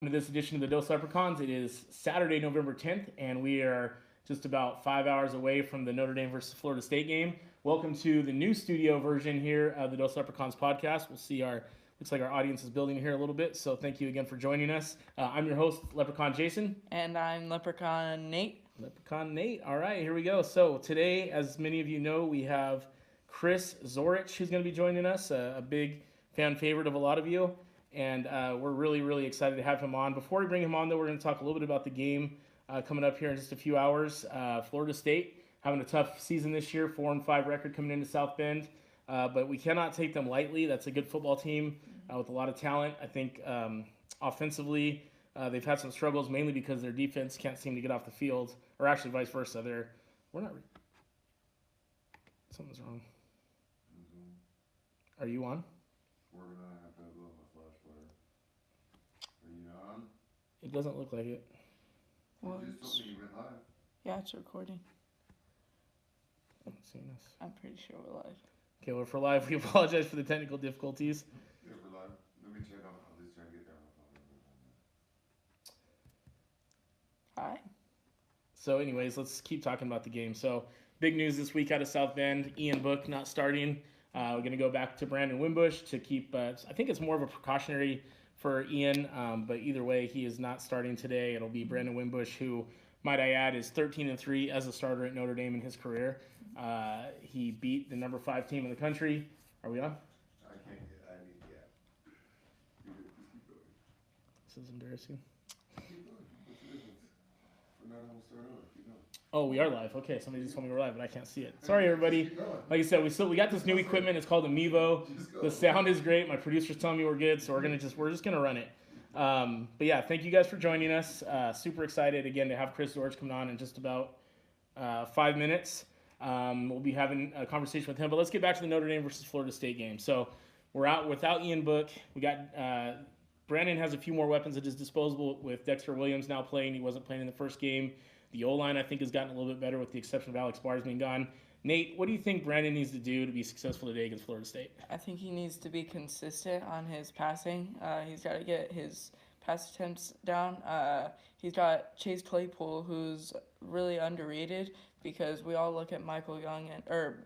To this edition of the Dose Leprechauns. It is Saturday, November 10th, and we are just about 5 hours away from the Notre Dame versus Florida State game. Welcome to the new studio version here of the Dose Leprechauns podcast. We'll see looks like our audience is building here a little bit, so thank you again for joining us. I'm your host, Leprechaun Jason. And I'm Leprechaun Nate. Leprechaun Nate. All right, here we go. So today, as many of you know, we have Chris Zorich who's going to be joining us, a big fan favorite of a lot of you. And we're really, really excited to have him on. Before we bring him on, though, we're going to talk a little bit about the game coming up here in just a few hours. Florida State having a tough season this year, 4-5 record coming into South Bend. But we cannot take them lightly. That's a good football team with a lot of talent. I think offensively, they've had some struggles, mainly because their defense can't seem to get off the field, or actually vice versa. Something's wrong. Are you on? We're gonna have to have a flash player. Are you on? It doesn't look like it. Well, You just told me you went live. yeah, it's recording. I'm not seeing this. I'm pretty sure we're live. Okay, well, for live, we apologize for the technical difficulties. Yeah, we're live. Let me check on at least try and get there. Hi. So, anyways, let's keep talking about the game. So, big news this week out of South Bend: Ian Book not starting. We're going to go back to Brandon Wimbush to keep. I think it's more of a precautionary for Ian, but either way, he is not starting today. It'll be Brandon Wimbush, who, might I add, is 13-3 as a starter at Notre Dame in his career. He beat the number 5 team in the country. Are we on? I can't get. I need. Yeah. Keep going. This is embarrassing. Keep going. What's the difference? We're not gonna start over. Keep going. Oh, we are live. Okay, somebody just told me we're live, but I can't see it. Sorry, everybody. Like I said, we got this new equipment. It's called a Mevo. The sound is great. My producer's telling me we're good, so we're just gonna run it. But yeah, thank you guys for joining us. Super excited again to have Chris Zorich come on in just about 5 minutes. We'll be having a conversation with him. But let's get back to the Notre Dame versus Florida State game. So we're out without Ian Book. We got Brandon has a few more weapons at his disposal with Dexter Williams now playing. He wasn't playing in the first game. The O-line, I think, has gotten a little bit better with the exception of Alex Bars being gone. Nate, what do you think Brandon needs to do to be successful today against Florida State? I think he needs to be consistent on his passing. He's got to get his pass attempts down. He's got Chase Claypool, who's really underrated because we all look at Miles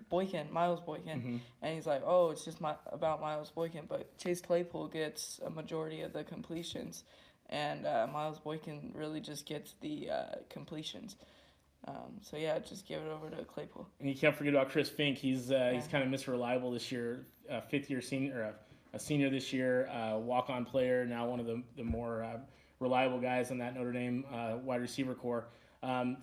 Boykin, and he's like, oh, it's just about Miles Boykin, but Chase Claypool gets a majority of the completions. And Miles Boykin really just gets the completions. So yeah, just give it over to Claypool. And you can't forget about Chris Fink. He's kind of Mr. Reliable this year, fifth-year senior, or a senior this year, walk-on player, now one of the more reliable guys in that Notre Dame wide receiver core.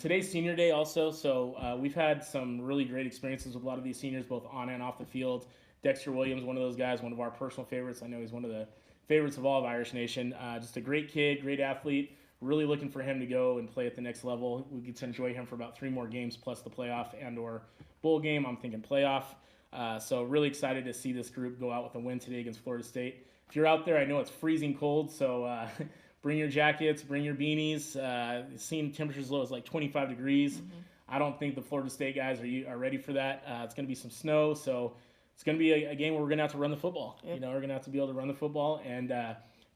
Today's senior day also, so we've had some really great experiences with a lot of these seniors, both on and off the field. Dexter Williams, one of those guys, one of our personal favorites. I know he's one of the favorites of all of Irish Nation. Just a great kid, great athlete. Really looking for him to go and play at the next level. We get to enjoy him for about 3 more games plus the playoff and or bowl game. I'm thinking playoff. So really excited to see this group go out with a win today against Florida State. If you're out there, I know it's freezing cold, so bring your jackets, bring your beanies. Seeing temperatures as low as like 25 degrees. I don't think the Florida State guys are ready for that. It's going to be some snow, so it's going to be a game where we're going to have to run the football. Yep. We're going to have to be able to run the football, and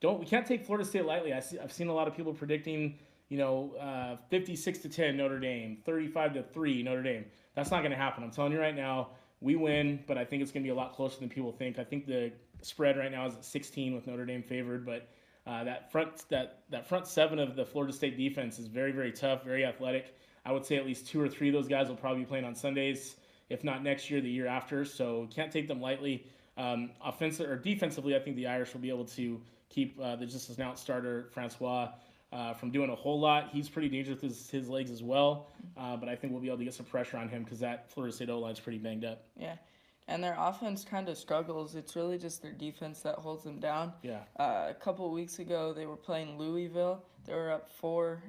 we can't take Florida State lightly. I've seen a lot of people predicting, 56-10 Notre Dame, 35-3 Notre Dame. That's not going to happen. I'm telling you right now, we win, but I think it's going to be a lot closer than people think. I think the spread right now is at 16 with Notre Dame favored, but that front 7 of the Florida State defense is very, very tough, very athletic. I would say at least 2 or 3 of those guys will probably be playing on Sundays, if not next year, the year after. So can't take them lightly. Offensive or defensively, I think the Irish will be able to keep the just announced starter Francois from doing a whole lot. He's pretty dangerous with his legs as well, but I think we'll be able to get some pressure on him because that Florida State O-line is pretty banged up. Yeah, and their offense kind of struggles. It's really just their defense that holds them down. Yeah. A couple of weeks ago, they were playing Louisville. They were up 4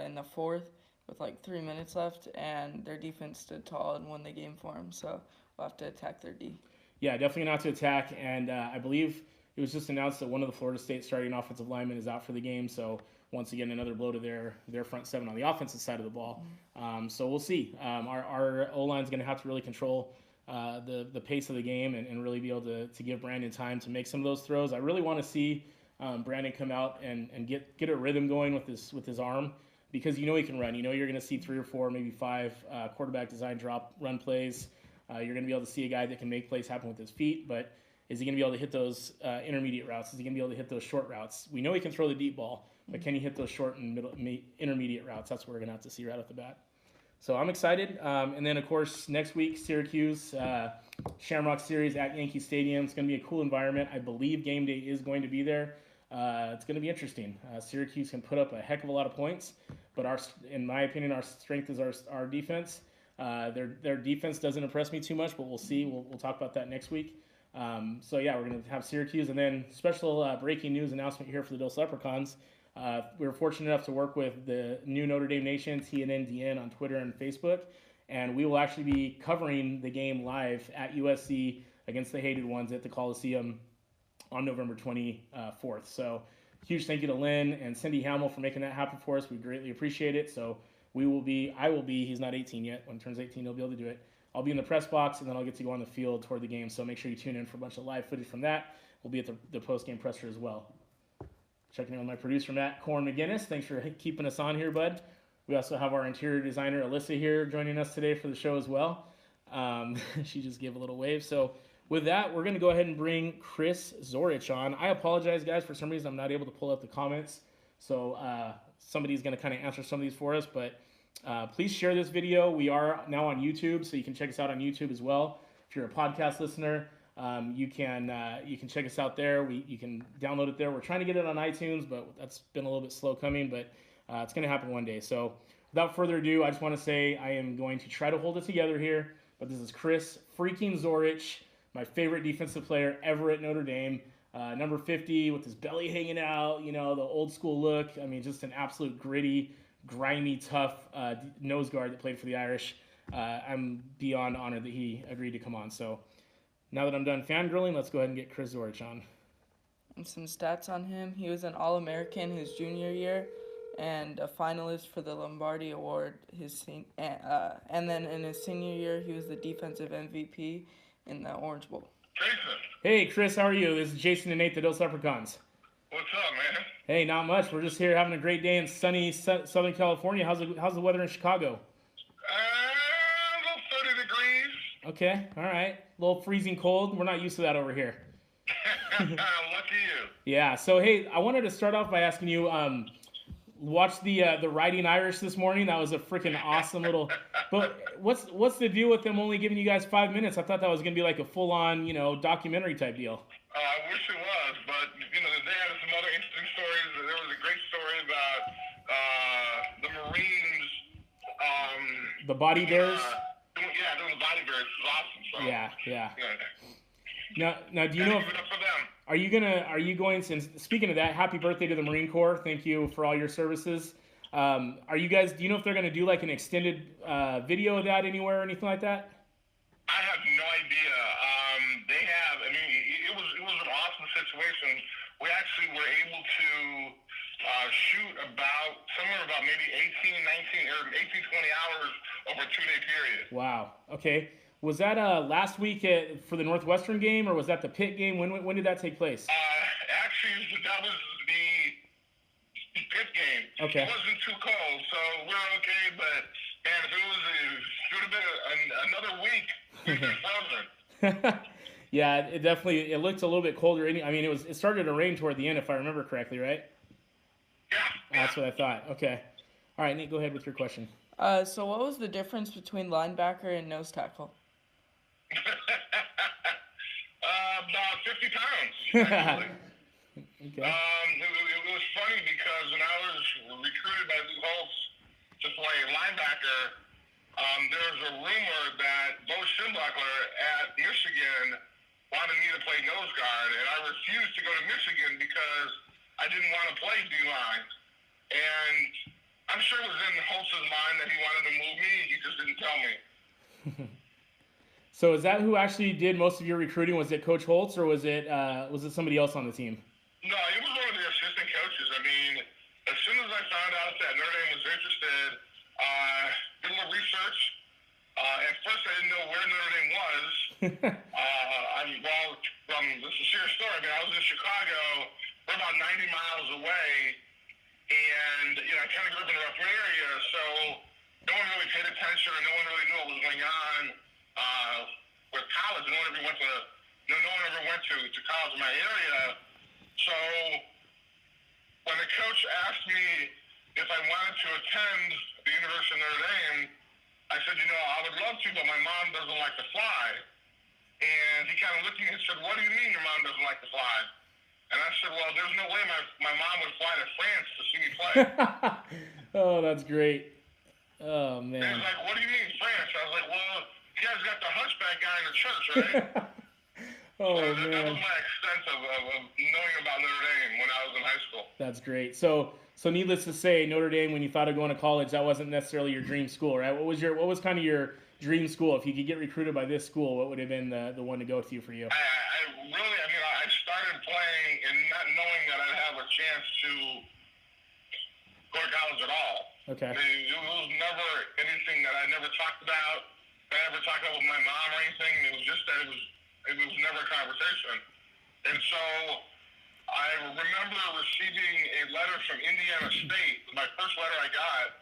in the fourth with like 3 minutes left, and their defense stood tall and won the game for them. So we'll have to attack their D. Yeah, definitely not to attack, and I believe it was just announced that one of the Florida State starting offensive linemen is out for the game. So once again, another blow to their front 7 on the offensive side of the ball. So we'll see. Our O-line is going to have to really control the pace of the game and really be able to give Brandon time to make some of those throws. I really want to see Brandon come out and get a rhythm going with his arm, because you know he can run. You know you're going to see 3 or 4, maybe 5 quarterback design drop run plays. You're going to be able to see a guy that can make plays happen with his feet, but is he going to be able to hit those intermediate routes? Is he going to be able to hit those short routes? We know he can throw the deep ball, but can he hit those short and intermediate routes? That's what we're going to have to see right off the bat. So I'm excited. And then, of course, next week, Syracuse, Shamrock Series at Yankee Stadium. It's going to be a cool environment. I believe game day is going to be there. It's going to be interesting. Syracuse can put up a heck of a lot of points, but in my opinion, our strength is our defense. Their defense doesn't impress me too much, but we'll see. We'll talk about that next week. So yeah, we're going to have Syracuse, and then special breaking news announcement here for the Dos Leprechauns. We were fortunate enough to work with the new Notre Dame Nation, TNNDN, on Twitter and Facebook, and we will actually be covering the game live at USC against the Hated Ones at the Coliseum on November 24th. So huge thank you to Lynn and Cindy Hamill for making that happen for us. We greatly appreciate it. So I will be, he's not 18 yet. When he turns 18, he'll be able to do it. I'll be in the press box, and then I'll get to go on the field toward the game. So make sure you tune in for a bunch of live footage from that. We'll be at the post-game presser as well. Checking in with my producer, Matt Corn McGinnis. Thanks for keeping us on here, bud. We also have our interior designer, Alyssa, here joining us today for the show as well. She just gave a little wave. So with that, we're going to go ahead and bring Chris Zorich on. I apologize, guys. For some reason, I'm not able to pull up the comments. So somebody's going to kind of answer some of these for us. But please share this video. We are now on YouTube, so you can check us out on YouTube as well. If you're a podcast listener, you can check us out there. You can download it there. We're trying to get it on iTunes, but that's been a little bit slow coming. But it's going to happen one day. So without further ado, I just want to say I am going to try to hold it together here. But this is Chris freaking Zorich, my favorite defensive player ever at Notre Dame. Number 50 with his belly hanging out, the old school look. I mean, just an absolute gritty, grimy, tough nose guard that played for the Irish. I'm beyond honored that he agreed to come on. So now that I'm done fangirling, let's go ahead and get Chris Zorich on. And some stats on him. He was an All-American his junior year and a finalist for the Lombardi Award and then in his senior year, he was the defensive MVP in the Orange Bowl. Jason. Hey, Chris, how are you? This is Jason and Nate, the Dos Leprechauns. What's up, man? Hey, not much. We're just here having a great day in sunny Southern California. How's the weather in Chicago? About 30 degrees. Okay, all right. A little freezing cold. We're not used to that over here. Lucky you. Yeah. So hey, I wanted to start off by asking you. Watched the Riding Irish this morning. That was a freaking awesome little. But what's the deal with them only giving you guys 5 minutes? I thought that was gonna be like a full on documentary type deal. I wish it was, but they had some other interesting stories. There was a great story about the Marines. The Body Bears. Doing the Body Bears is awesome. So, yeah. Now, do you know? Give it up for them. Are you going to, speaking of that, happy birthday to the Marine Corps. Thank you for all your services. Do you know if they're going to do like an extended video of that anywhere or anything like that? I have no idea. They have, it was an awesome situation. We actually were able to shoot somewhere about maybe 18, 20 hours over a 2-day period. Wow. Okay. Was that last week for the Northwestern game, or was that the Pitt game? When did that take place? Actually, that was the Pitt game. Okay. It wasn't too cold, so we're okay. But man, if it would have been another week, we'd been frozen. Yeah, it looked a little bit colder. It started to rain toward the end, if I remember correctly, right? Yeah. That's what I thought. Okay. All right, Nate, go ahead with your question. So what was the difference between linebacker and nose tackle? About 50 pounds. Actually. Okay. It was funny because when I was recruited by Lou Holtz to play linebacker, there was a rumor that Bo Schembechler at Michigan wanted me to play nose guard, and I refused to go to Michigan because I didn't want to play D-line. And I'm sure it was in Holtz's mind that he wanted to move me. He just didn't tell me. So is that who actually did most of your recruiting? Was it Coach Holtz, or was it somebody else on the team? No, it was one of the assistant coaches. As soon as I found out that Notre Dame was interested, did a little research. At first, I didn't know where Notre Dame was. This is a serious story. I was in Chicago we're about 90 miles away, and I kind of grew up in a rough area, so no one really paid attention, or no one really knew what was going on with college. No one ever went to college in my area. So when the coach asked me if I wanted to attend the University of Notre Dame, I said, I would love to, but my mom doesn't like to fly. And he kind of looked at me and said, what do you mean your mom doesn't like to fly? And I said, well, there's no way my mom would fly to France to see me play. Oh, that's great. Oh, man. And he's like, what do you mean France? I was like, well, you guys got the hunchback guy in the church, right? Oh, so man. That was my extent of knowing about Notre Dame when I was in high school. That's great. So needless to say, Notre Dame, when you thought of going to college, that wasn't necessarily your dream school, right? What was kind of your dream school? If you could get recruited by this school, what would have been the one to go to for you? I started playing and not knowing that I'd have a chance to go to college at all. Okay. I mean, it was never anything that I never talked about. I never talked about with my mom or anything. It was just that it was never a conversation. And so I remember receiving a letter from Indiana State, my first letter I got,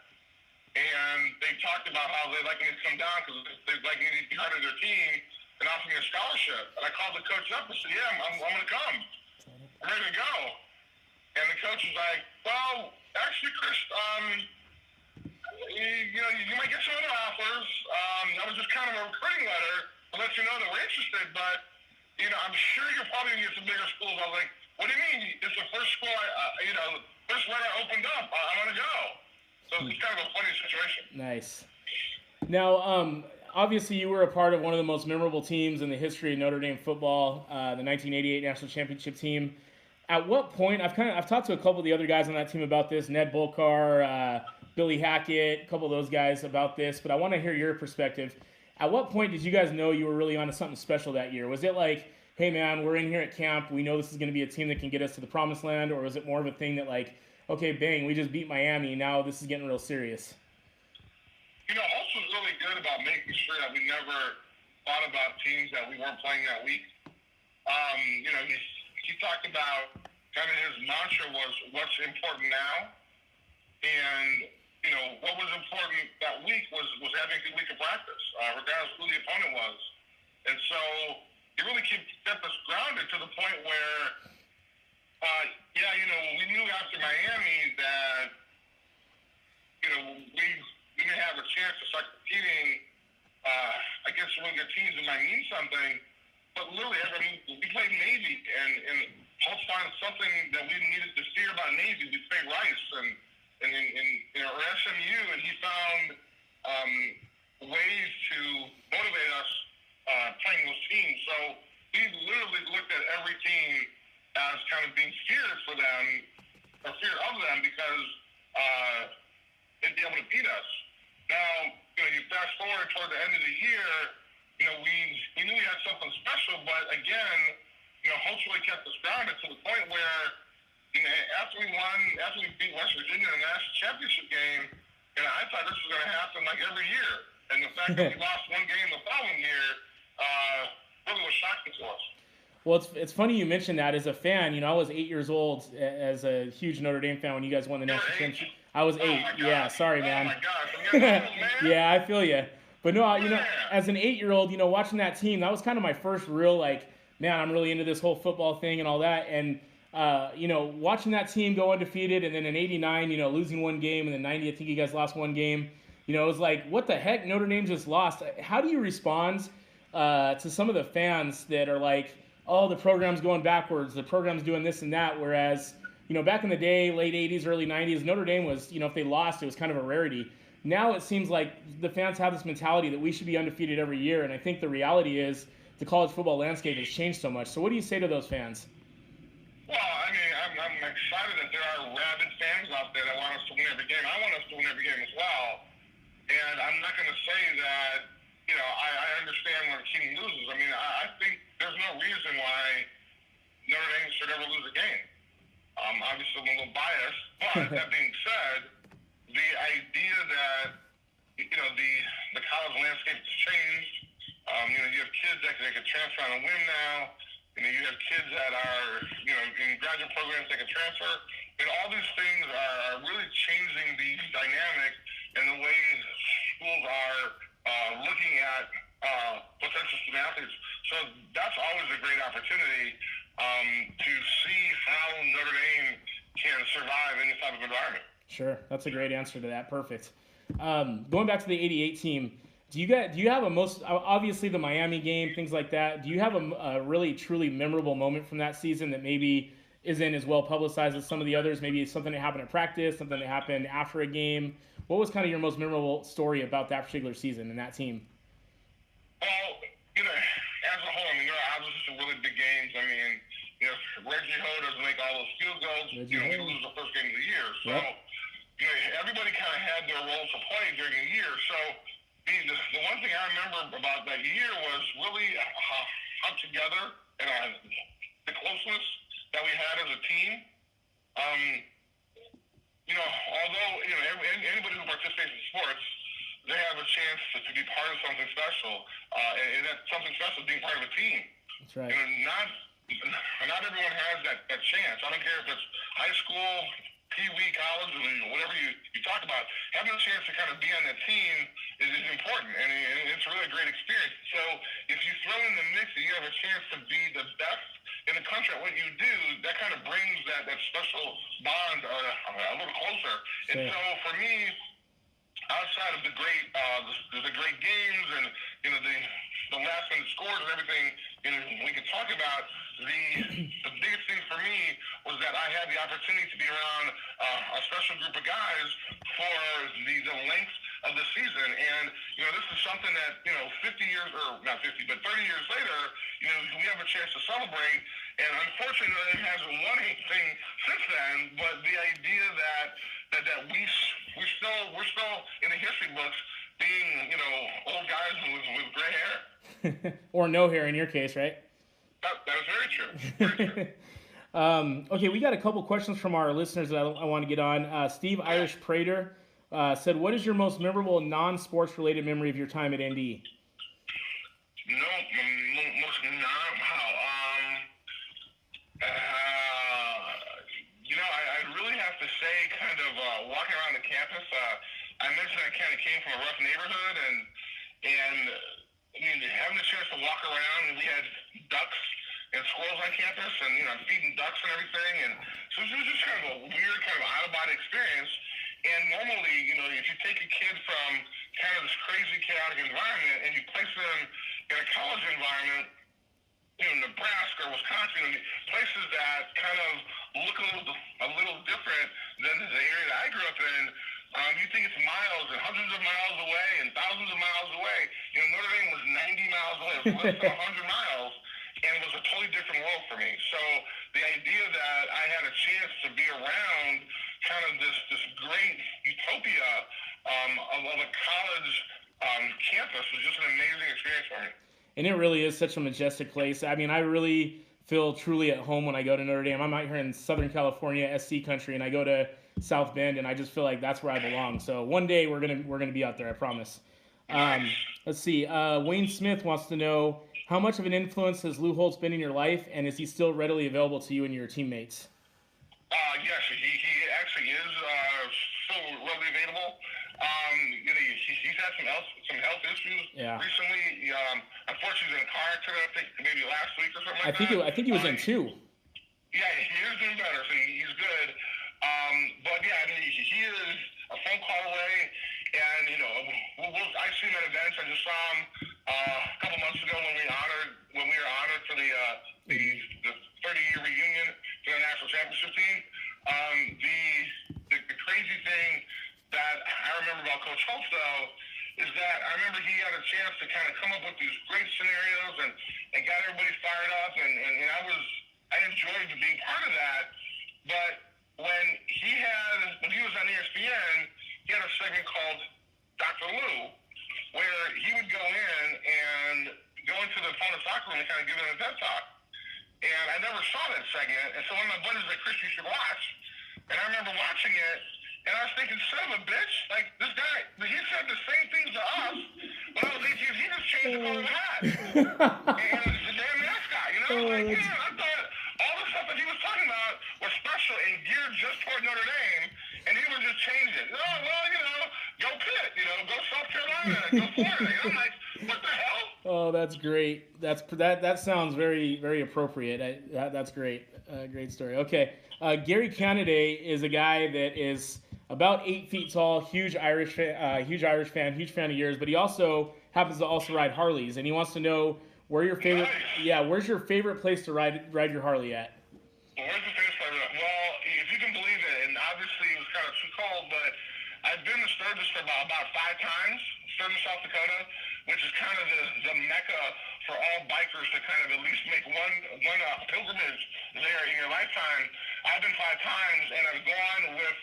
and they talked about how they'd like me to come down because they'd like me to be part of their team and offer me a scholarship. And I called the coach up and said, yeah, I'm going to come. I'm ready to go. And the coach was like, well, actually, Chris, you might get some other offers. That was just kind of a recruiting letter to let you know that we're interested, but, I'm sure you're probably going to get some bigger schools. I was like, what do you mean? It's the first school first letter I opened up. I'm going to go. So it's kind of a funny situation. Nice. Now, obviously you were a part of one of the most memorable teams in the history of Notre Dame football, the 1988 National Championship team. At what point, I've talked to a couple of the other guys on that team about this, Ned Bolkar, Billy Hackett, a couple of those guys about this, but I want to hear your perspective. At what point did you guys know you were really onto something special that year? Was it like, hey man, we're in here at camp, we know this is going to be a team that can get us to the promised land, or was it more of a thing that like, okay, bang, we just beat Miami, now this is getting real serious? Holtz was really good about making sure that we never thought about teams that we weren't playing that week. He talked about kind of his mantra was what's important now, and what was important that week was having a good week of practice, regardless of who the opponent was. And so he really kept us grounded to the point where, we knew after Miami that, we may have a chance to start competing against really good teams that might mean something. But literally, we played Navy, and Holtz found something that we needed to fear about Navy. We played Rice or SMU, and he found ways to motivate us playing those teams. So we literally looked at every team as kind of being feared for them, or feared of them, because they'd be able to beat us. Now, you fast forward toward the end of the year, we knew we had something special, but again, Holtz really kept us grounded to the point where, after we beat West Virginia in the national championship game, I thought this was going to happen like every year. And the fact that we lost one game the following year really was shocking to us. Well, it's funny you mentioned that. As a fan, I was 8 years old as a huge Notre Dame fan when you guys won the national championship. I was 8. Yeah, sorry, man. Oh my gosh, man. Yeah, I feel you. But no, as an 8-year-old, watching that team, that was kind of my first real, like, man, I'm really into this whole football thing and all that. And, watching that team go undefeated, and then in 89, losing one game, and then 90, I think you guys lost one game. It was like, what the heck? Notre Dame just lost. How do you respond to some of the fans that are like, oh, the program's going backwards, the program's doing this and that, whereas, back in the day, late 80s, early 90s, Notre Dame was, if they lost, it was kind of a rarity. Now it seems like the fans have this mentality that we should be undefeated every year, and I think the reality is the college football landscape has changed so much. So what do you say to those fans? Well, I'm excited that there are rabid fans out there that want us to win every game. I want us to win every game as well. And I'm not going to say that, I understand when a team loses. I think there's no reason why Notre Dame should ever lose a game. Obviously, I'm a little biased, but that being said, the idea that, the college landscape has changed, you have kids that can transfer on a whim now. You have kids that are, in graduate programs that can transfer. And all these things are really changing the dynamic and the way schools are looking at potential student athletes. So that's always a great opportunity to see how Notre Dame can survive in this type of environment. Sure, that's a great answer to that. Perfect. Going back to the '88 team, do you have a most, obviously the Miami game, things like that? Do you have a really truly memorable moment from that season that maybe isn't as well publicized as some of the others? Maybe something that happened at practice, something that happened after a game. What was kind of your most memorable story about that particular season and that team? Well, as a whole, there are obviously some really big games. Reggie Ho doesn't make all those field goals. We lose the first game of the year. So, everybody kind of had their roles to play during the year. So, the one thing I remember about that year was really how together and the closeness that we had as a team. Although, anybody who participates in sports, they have a chance to be part of something special. And that something special is being part of a team. That's right. Not everyone has that chance. I don't care if it's high school, Pee-wee, college, whatever you talk about. Having a chance to kind of be on that team is important, and it's really a great experience. So if you throw in the mix that you have a chance to be the best in the country at what you do, that kind of brings that special bond a little closer. Sure. And so for me, outside of the great games and the last minute scores and everything, we can talk about, the biggest thing for me was that I had the opportunity to be around a special group of guys for the length of the season. And this is something that 50 years, or not 50, but 30 years later, we have a chance to celebrate. And unfortunately, it hasn't won anything since then. But the idea that we're still in the history books being old guys with gray hair. Or no hair in your case, right? That is very true. Very true. Okay, we got a couple questions from our listeners that I want to get on. Steve Irish Prater said, "What is your most memorable non-sports related memory of your time at ND?" I really have to say, kind of walking around the campus. I mentioned I kind of came from a rough neighborhood, and having the chance to walk around, and we had ducks and squirrels on campus, and feeding ducks and everything, and so it was just kind of a weird, kind of out-of-body experience. And normally, if you take a kid from kind of this crazy, chaotic environment and you place them in a college environment, Nebraska or Wisconsin, places that kind of look a little different than the area that I grew up in. You think it's miles and hundreds of miles away and thousands of miles away. Notre Dame was 90 miles away, it was less than 100 miles, and it was a totally different world for me. So the idea that I had a chance to be around kind of this great utopia of a college campus was just an amazing experience for me. And it really is such a majestic place. I really feel truly at home when I go to Notre Dame. I'm out here in Southern California, SC country, and I go to South Bend, and I just feel like that's where I belong. So one day we're gonna be out there, I promise. Let's see. Wayne Smith wants to know, how much of an influence has Lou Holtz been in your life, and is he still readily available to you and your teammates? Yes, he actually is still readily available. He's had some health issues recently. Unfortunately, he was in a car accident, I think maybe last week or something like that. I think he was in two. Yeah, he is doing better, so he's good. But yeah, he is a phone call away, and I see him at events. I just saw him a couple months ago when we were honored for the 30-year reunion for the national championship team. The crazy thing that I remember about Coach Holtz, though, is that I remember he had a chance to kind of come up with these great scenarios and got everybody fired up, and I enjoyed being part of that. But when he was on ESPN, he had a segment called Dr. Lou, where he would go into the opponent's locker room and kind of give them a pep talk. And I never saw that segment, and so one of my buddies like, "Chris, you should watch." And I remember watching it, and I was thinking, son of a bitch, like, this guy, he said the same things to us when I was 18. He just changed the color of the hat. And it's a damn mascot, was like, man, I thought all the stuff that he was talking about was special and geared just toward Notre Dame, and he would just change it. Oh, well, go Pitt, go South Carolina, go Florida. I'm like, what the hell? Oh, that's great. That sounds very, very appropriate. That's great. Great story. Okay, Gary Canaday is a guy that is about 8 feet tall, huge Irish fan, huge fan of yours, but he also happens to also ride Harleys, and he wants to know where's your favorite place to ride your Harley at? Where's the favorite place? Well, if you can believe it, and obviously it was kind of too cold, but I've been to Sturgis for about 5 times, Sturgis, South Dakota, which is kind of the mecca for all bikers to kind of at least make one pilgrimage there in your lifetime. I've been 5 times, and I've gone with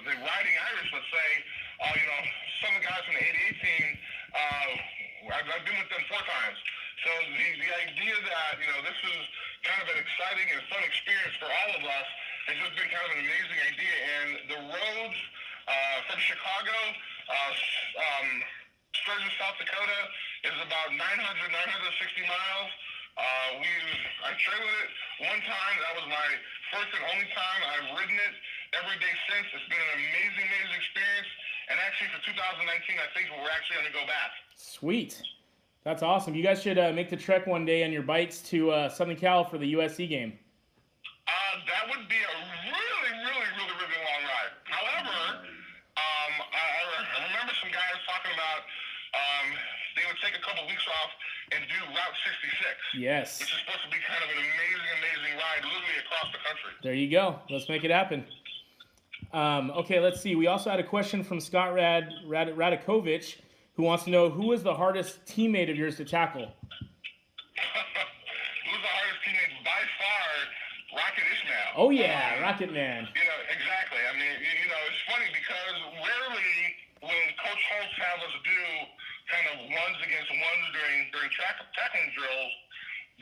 the Riding Irish, let's say, some of the guys from the 88 team. I've been with them 4 times. So the idea that, this is kind of an exciting and fun experience for all of us has just been kind of an amazing idea. And the roads from Chicago, Sturgis, South Dakota, is about 960 miles. I trailed it one time. That was my first and only time. I've ridden it every day since. It's been an amazing, amazing experience. And actually, for 2019, I think we're actually going to go back. Sweet. That's awesome. You guys should make the trek one day on your bikes to Southern Cal for the USC game. That would be a really, really, really, really long ride. However, I remember some guys talking about they would take a couple weeks off and do Route 66. Yes. Which is supposed to be kind of an amazing, amazing ride literally across the country. There you go. Let's make it happen. Okay, let's see. We also had a question from Scott Radakovich, who wants to know who was the hardest teammate of yours to tackle? Who's the hardest teammate? By far, Rocket Ishmael. Oh, yeah, Rocket Man. Exactly. I mean, it's funny because rarely when Coach Holtz has us do kind of ones against ones during tackling drills,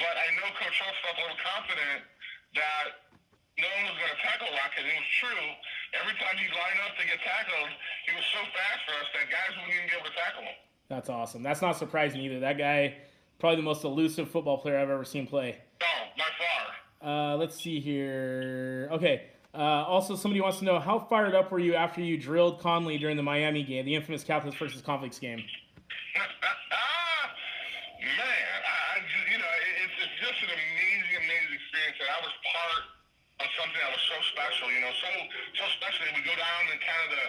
but I know Coach Holtz felt a little confident that no one was going to tackle Rocket. It was true. Every time he'd line up to get tackled, he was so fast for us that guys wouldn't even be able to tackle him. That's awesome. That's not surprising either. That guy, probably the most elusive football player I've ever seen play. No, by far. Let's see here. Okay. Also, somebody wants to know, how fired up were you after you drilled Conley during the Miami game, the infamous Catholics versus Conflicts game? Man, it's just an amazing, amazing experience. And I was part of something that was so special, so special that we go down in kind of the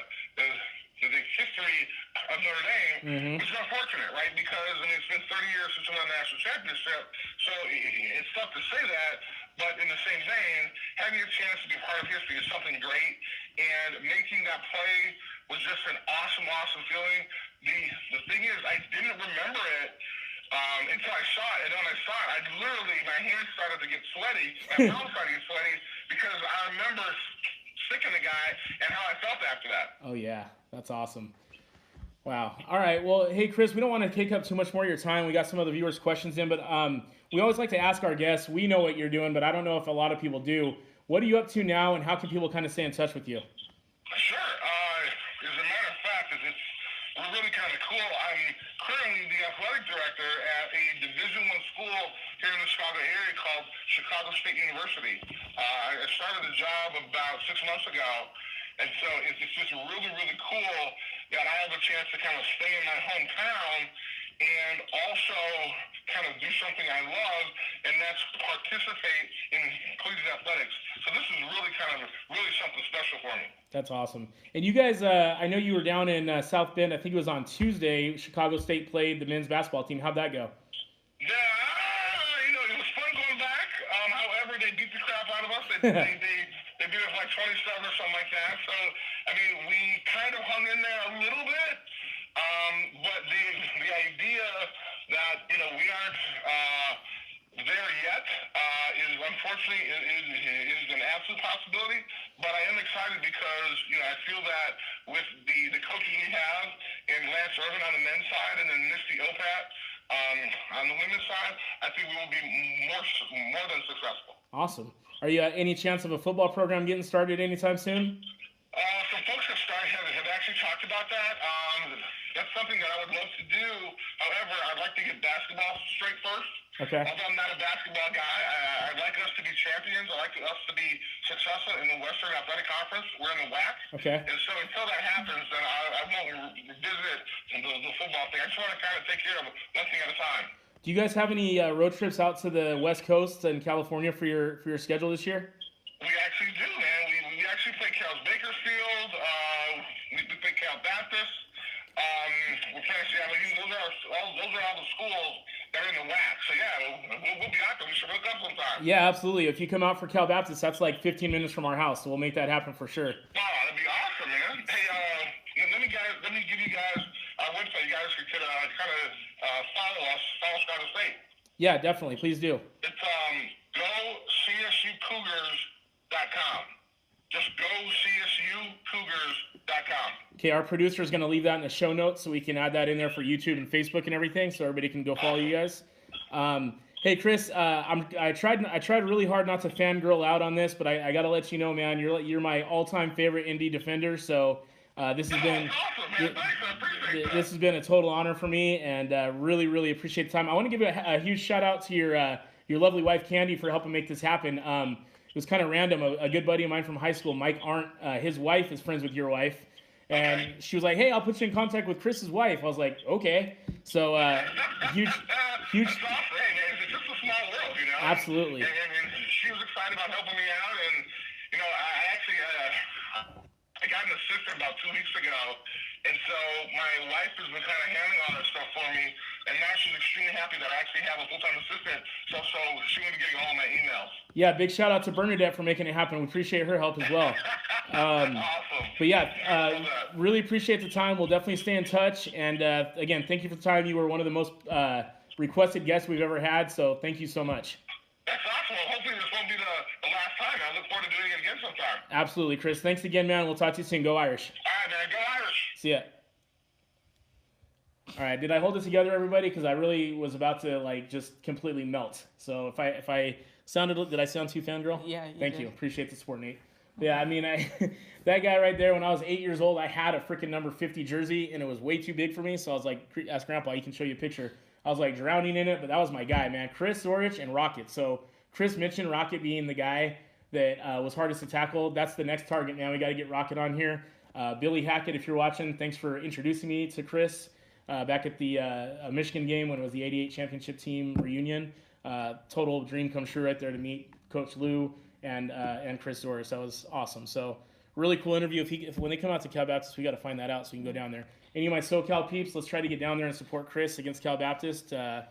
history of Notre Dame, which is unfortunate, right? Because, it's been 30 years since we won the national championship, so it's tough to say that, but in the same vein, having a chance to be part of history is something great, and making that play was just an awesome, awesome feeling. The thing is, I didn't remember it until I saw it, and when I saw it, my hands started to get sweaty, my palms started to get sweaty, because I remember sticking the guy and how I felt after that. Oh, yeah. That's awesome. Wow. All right. Well, hey, Chris, we don't want to take up too much more of your time. We got some of the viewers' questions in, but we always like to ask our guests. We know what you're doing, but I don't know if a lot of people do. What are you up to now, and how can people kind of stay in touch with you? Sure. As a matter of fact, we're really kind of cool. I'm currently the athletic director at a Division I school here in the Chicago area called Chicago State University. I started the job about 6 months ago, and so it's just really, really cool that I have a chance to kind of stay in my hometown and also kind of do something I love, and that's participate in collegiate athletics. So this is really something special for me. That's awesome. And you guys, I know you were down in South Bend. I think it was on Tuesday. Chicago State played the men's basketball team. How'd that go? Yeah, it was fun going back. However, they beat the crap out of us. They beat us like 27 or something like that. So, we kind of hung in there a little bit. But the idea that, we aren't there yet is unfortunately is an absolute possibility. But I am excited because, I feel that with the coaches we have and Lance Irvin on the men's side and then Misty Opat on the women's side, I think we will be more than successful. Awesome. Are you any chance of a football program getting started anytime soon? Some folks have actually talked about that. That's something that I would love to do. However, I'd like to get basketball straight first. Okay. Although I'm not a basketball guy, I'd like us to be champions. I'd like us to be successful in the Western Athletic Conference. We're in the WAC. Okay. And so until that happens, then I won't revisit the football thing. I just want to kind of take care of one thing at a time. Do you guys have any road trips out to the West Coast and California for your schedule this year? We actually do, man. We actually play Cal's Bakersfield. We play Cal Baptist. We're playing Seattle. Those are all the schools that are in the WAC. So yeah, we'll be out there. We should hook up sometime. Yeah, absolutely. If you come out for Cal Baptist, that's like 15 minutes from our house, so we'll make that happen for sure. Oh, that'd be awesome, man. Hey, let me give you guys our website. You guys could kind of follow us out of state. Yeah, definitely. Please do. It's GoCSUCougars.com. Just GoCSUCougars.com. Okay, our producer is going to leave that in the show notes so we can add that in there for YouTube and Facebook and everything, so everybody can go follow you guys. Hey, Chris, I tried really hard not to fangirl out on this, but I got to let you know, man, you're my all-time favorite indie defender. So this has been awesome, man. Thanks, I appreciate that. this has been a total honor for me, and really, really appreciate the time. I want to give a huge shout out to your lovely wife Candy for helping make this happen. It was kind of random. A good buddy of mine from high school, Mike Arndt, his wife is friends with your wife. And she was like, "Hey, I'll put you in contact with Chris's wife." I was like, "Okay." So huge. That's awesome. Hey, man, it's just a small world, you know. Absolutely. And she was excited about helping me out, and I actually I got an assistant about 2 weeks ago, and so my wife has been kind of handling all that stuff for me, and now she's extremely happy that I actually have a full-time assistant. So she will be getting all my emails. Yeah, big shout out to Bernadette for making it happen. We appreciate her help as well. Awesome. But yeah, really appreciate the time. We'll definitely stay in touch. And again, thank you for the time. You were one of the most requested guests we've ever had. So thank you so much. That's awesome. Well, hopefully this won't be the last time. I look forward to doing it again sometime. Absolutely, Chris. Thanks again, man. We'll talk to you soon. Go Irish. All right, man. Go Irish. See ya. All right, did I hold it together, everybody? Because I really was about to just completely melt. So if I sounded, did I sound too fangirl? Yeah. Thank you. Appreciate the support, Nate. Yeah, I mean, that guy right there, when I was 8 years old, I had a freaking number 50 jersey, and it was way too big for me. So I was like, ask Grandpa, he can show you a picture. I was like drowning in it, but that was my guy, man. Chris Zorich and Rocket. So Chris mentioned Rocket being the guy that was hardest to tackle. That's the next target, man. We got to get Rocket on here. Billy Hackett, if you're watching, thanks for introducing me to Chris back at the Michigan game when it was the 88 championship team reunion. Total dream come true right there to meet Coach Lou and Chris Zorich. That was awesome. So really cool interview. If when they come out to Cal Baptist, we got to find that out so we can go down there. Any of my SoCal peeps, let's try to get down there and support Chris against Cal Baptist. I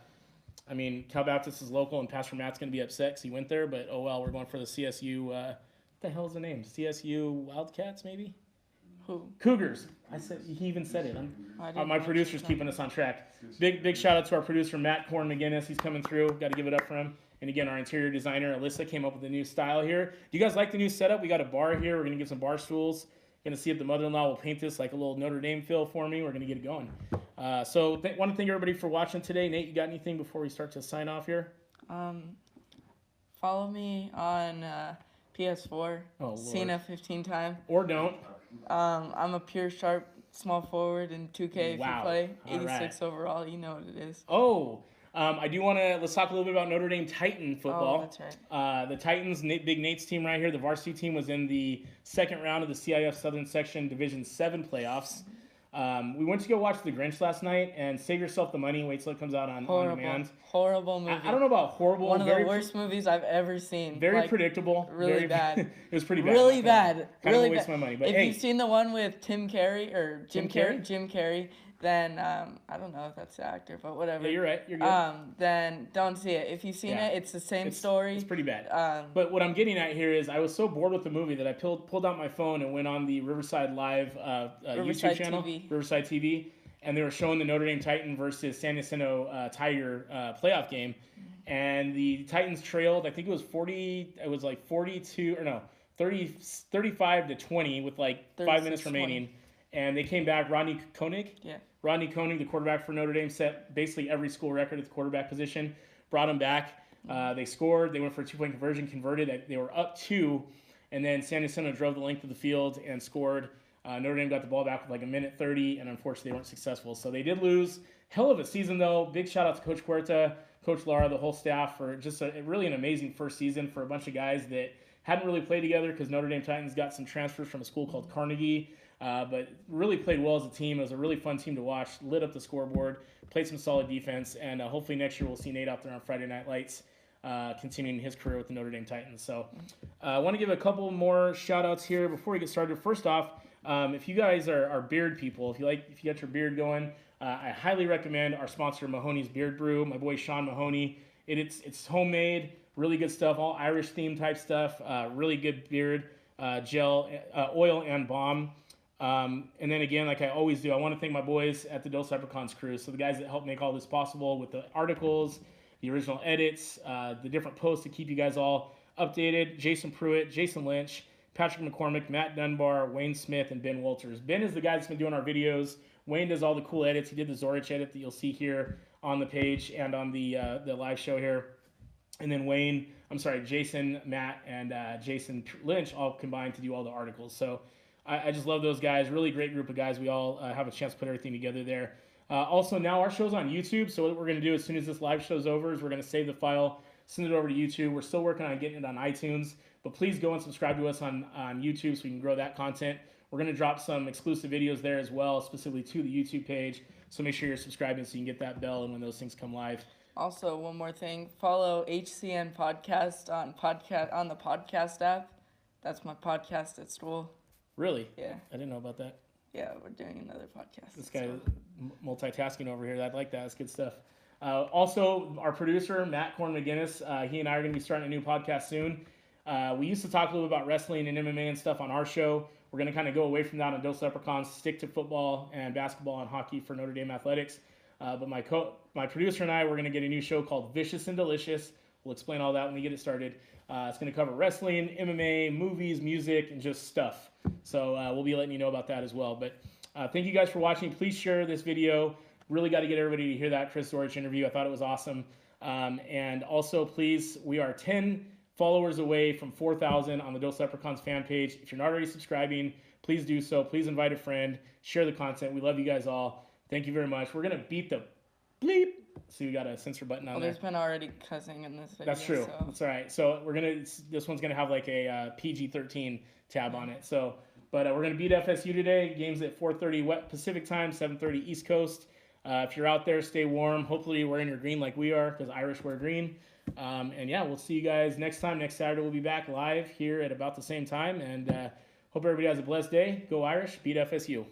mean, Cal Baptist is local, and Pastor Matt's going to be upset because he went there. But oh well, we're going for the CSU. What the hell is the name? CSU Wildcats, maybe? Who? Cougars. I said he even said it. My producer's keeping us on track. Big shout out to our producer Matt Korn McGinnis. He's coming through. Got to give it up for him. And again, our interior designer Alyssa came up with a new style here. Do you guys like the new setup? We got a bar here. We're gonna get some bar stools. Gonna see if the mother-in-law will paint this like a little Notre Dame feel for me. We're gonna get it going. So want to thank everybody for watching today. Nate, you got anything before we start to sign off here? Follow me on PS4. Oh, Cena 15 time. Or don't. I'm a pure sharp small forward in 2K if you play. 86 overall, you know what it is. Oh, I do want to, let's talk a little bit about Notre Dame Titan football. Oh, that's right. The Titans, Big Nate's team right here, the varsity team was in the second round of the CIF Southern Section Division 7 playoffs. We went to go watch The Grinch last night, and Save Yourself the Money, wait till it comes out on demand. Horrible movie. I don't know about horrible. One of the worst movies I've ever seen. Very predictable. Really bad. It was pretty bad. Really bad. Kind really of a waste of my money. But if you've seen the one with Jim Carrey, Jim Carrey, then I don't know if that's the actor, but whatever. Yeah, you're right. You're good. Then don't see it. If you've seen it, it's the same story. It's pretty bad. But what I'm getting at here is I was so bored with the movie that I pulled out my phone and went on the Riverside Live YouTube channel, Riverside TV, and they were showing the Notre Dame Titan versus San Jacinto Tiger playoff game, and the Titans trailed. I think it was 35 to 20 with like 5 minutes remaining. 20. And they came back. Rodney Koenig, the quarterback for Notre Dame, set basically every school record at the quarterback position. Brought them back. They scored. They went for a 2-point conversion, converted. They were up 2, and then San Jacinto drove the length of the field and scored. Notre Dame got the ball back with like 1:30, and unfortunately they weren't successful. So they did lose. Hell of a season, though. Big shout out to Coach Huerta. Coach Lara, the whole staff for just really an amazing first season for a bunch of guys that hadn't really played together because Notre Dame Titans got some transfers from a school called Carnegie, but really played well as a team. It was a really fun team to watch, lit up the scoreboard, played some solid defense, and hopefully next year we'll see Nate out there on Friday Night Lights, continuing his career with the Notre Dame Titans. So I want to give a couple more shout-outs here before we get started. First off, if you guys are beard people, if you got your beard going, I highly recommend our sponsor, Mahoney's Beard Brew. My boy Sean Mahoney. It's homemade, really good stuff, all Irish themed type stuff. Really good beard gel, oil, and balm. And then again, like I always do, I want to thank my boys at the Dos Leprechauns crew. So the guys that helped make all this possible with the articles, the original edits, the different posts to keep you guys all updated. Jason Pruitt, Jason Lynch, Patrick McCormick, Matt Dunbar, Wayne Smith, and Ben Walters. Ben is the guy that's been doing our videos. Wayne does all the cool edits. He did the Zorich edit that you'll see here on the page and on the live show here. And then Jason, Matt, and Jason Lynch all combined to do all the articles. So I just love those guys. Really great group of guys. We all have a chance to put everything together there. Also, now our show's on YouTube. So what we're going to do as soon as this live show's over is we're going to save the file, send it over to YouTube. We're still working on getting it on iTunes. But please go and subscribe to us on YouTube so we can grow that content. We're going to drop some exclusive videos there as well, specifically to the YouTube page. So make sure you're subscribing so you can get that bell and when those things come live. Also, one more thing. Follow HCN Podcast on the podcast app. That's my podcast at school. Really? Yeah. I didn't know about that. Yeah, we're doing another podcast. This guy multitasking over here. I like that. That's good stuff. Also, our producer, Matt Korn McGinnis, he and I are going to be starting a new podcast soon. We used to talk a little about wrestling and MMA and stuff on our show. We're going to kind of go away from that on Dos Leprechauns, stick to football and basketball and hockey for Notre Dame athletics. But my producer and I, we're going to get a new show called Vicious and Delicious. We'll explain all that when we get it started. It's going to cover wrestling, MMA, movies, music, and just stuff. So we'll be letting you know about that as well. But thank you guys for watching. Please share this video. Really got to get everybody to hear that Chris Zorich interview. I thought it was awesome. And also, please, we are 10 followers away from 4,000 on the Dos Leprechauns fan page. If you're not already subscribing, please do so. Please invite a friend. Share the content. We love you guys all. Thank you very much. We're going to beat the bleep. See, we got a censor button on there. There's been already cussing in this video. That's true. So. That's all right. So this one's going to have like a PG-13 tab on it. So, but we're going to beat FSU today. Game's at 4:30 Pacific time, 7:30 East Coast. If you're out there, stay warm. Hopefully you're wearing your green like we are because Irish wear green. And yeah, we'll see you guys next time. Next Saturday, we'll be back live here at about the same time. And hope everybody has a blessed day. Go Irish. Beat FSU.